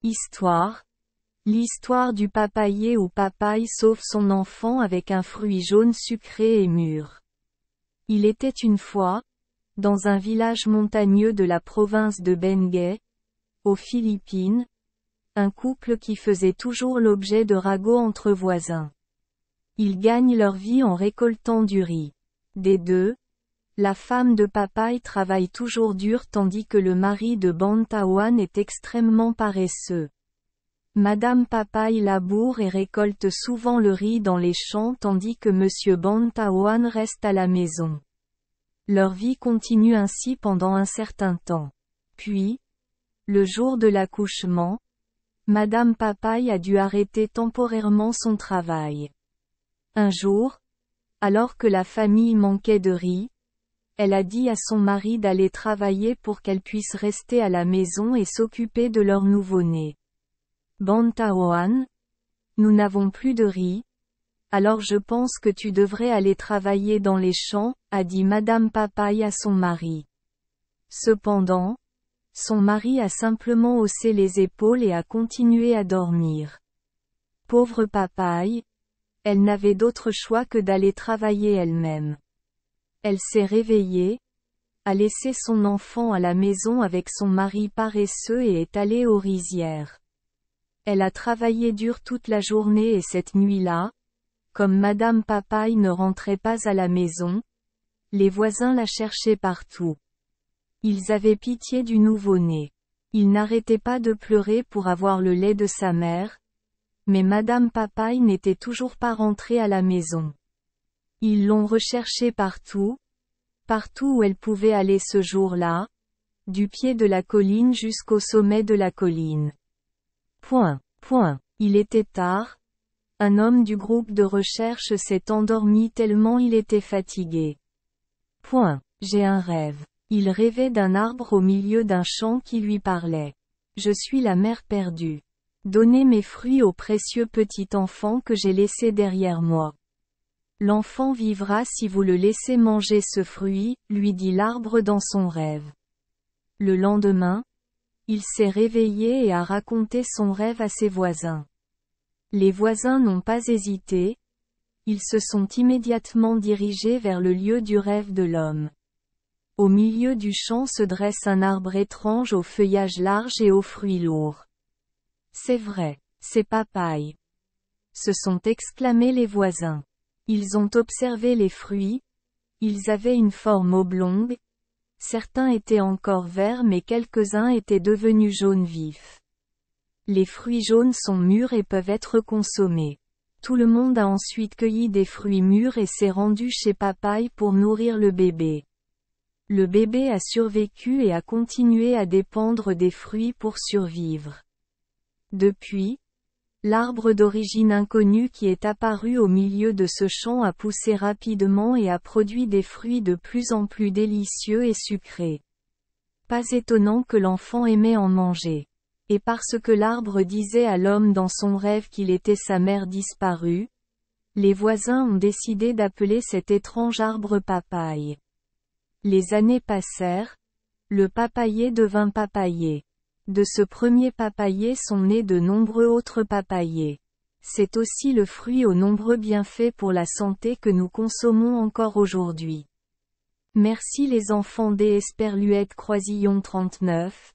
Histoire. L'histoire du papayer où Papaye sauve son enfant avec un fruit jaune sucré et mûr. Il était une fois, dans un village montagneux de la province de Benguet, aux Philippines, un couple qui faisait toujours l'objet de ragots entre voisins. Ils gagnent leur vie en récoltant du riz. Des deux, la femme de Papaye travaille toujours dur tandis que le mari de Bantawan est extrêmement paresseux. Madame Papaye laboure et récolte souvent le riz dans les champs tandis que Monsieur Bantawan reste à la maison. Leur vie continue ainsi pendant un certain temps. Puis, le jour de l'accouchement, Madame Papaye a dû arrêter temporairement son travail. Un jour, alors que la famille manquait de riz, elle a dit à son mari d'aller travailler pour qu'elle puisse rester à la maison et s'occuper de leur nouveau-né. Bantawan, nous n'avons plus de riz, alors je pense que tu devrais aller travailler dans les champs, a dit Madame Papaye à son mari. Cependant, son mari a simplement haussé les épaules et a continué à dormir. Pauvre Papaye, elle n'avait d'autre choix que d'aller travailler elle-même. Elle s'est réveillée, a laissé son enfant à la maison avec son mari paresseux et est allée aux rizières. Elle a travaillé dur toute la journée et cette nuit-là, comme Madame Papaye ne rentrait pas à la maison, les voisins la cherchaient partout. Ils avaient pitié du nouveau-né. Ils n'arrêtaient pas de pleurer pour avoir le lait de sa mère, mais Madame Papaye n'était toujours pas rentrée à la maison. Ils l'ont recherchée partout où elle pouvait aller ce jour-là, du pied de la colline jusqu'au sommet de la colline. Il était tard. Un homme du groupe de recherche s'est endormi tellement il était fatigué. J'ai un rêve. Il rêvait d'un arbre au milieu d'un champ qui lui parlait. Je suis la mère perdue. Donnez mes fruits au précieux petit enfant que j'ai laissé derrière moi. L'enfant vivra si vous le laissez manger ce fruit, lui dit l'arbre dans son rêve. Le lendemain, il s'est réveillé et a raconté son rêve à ses voisins. Les voisins n'ont pas hésité, ils se sont immédiatement dirigés vers le lieu du rêve de l'homme. Au milieu du champ se dresse un arbre étrange au feuillage large et aux fruits lourds. C'est vrai, c'est Papaye, se sont exclamés les voisins. Ils ont observé les fruits, ils avaient une forme oblongue, certains étaient encore verts mais quelques-uns étaient devenus jaunes vifs. Les fruits jaunes sont mûrs et peuvent être consommés. Tout le monde a ensuite cueilli des fruits mûrs et s'est rendu chez Papaye pour nourrir le bébé. Le bébé a survécu et a continué à dépendre des fruits pour survivre. Depuis, l'arbre d'origine inconnue qui est apparu au milieu de ce champ a poussé rapidement et a produit des fruits de plus en plus délicieux et sucrés. Pas étonnant que l'enfant aimait en manger. Et parce que l'arbre disait à l'homme dans son rêve qu'il était sa mère disparue, les voisins ont décidé d'appeler cet étrange arbre Papaye. Les années passèrent, le papayer devint papayer. De ce premier papayer sont nés de nombreux autres papayers. C'est aussi le fruit aux nombreux bienfaits pour la santé que nous consommons encore aujourd'hui. Merci les enfants des Esperluette Croisillon 39.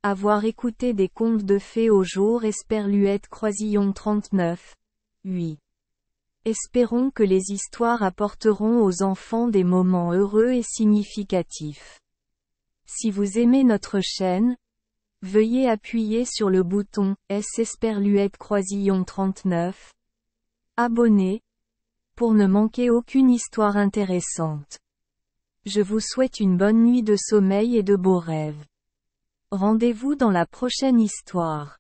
Avoir écouté des contes de fées au jour Esperluette Croisillon 39. 8. Espérons que les histoires apporteront aux enfants des moments heureux et significatifs. Si vous aimez notre chaîne, veuillez appuyer sur le bouton S Esperluette Croisillon 39. Abonner, pour ne manquer aucune histoire intéressante. Je vous souhaite une bonne nuit de sommeil et de beaux rêves. Rendez-vous dans la prochaine histoire.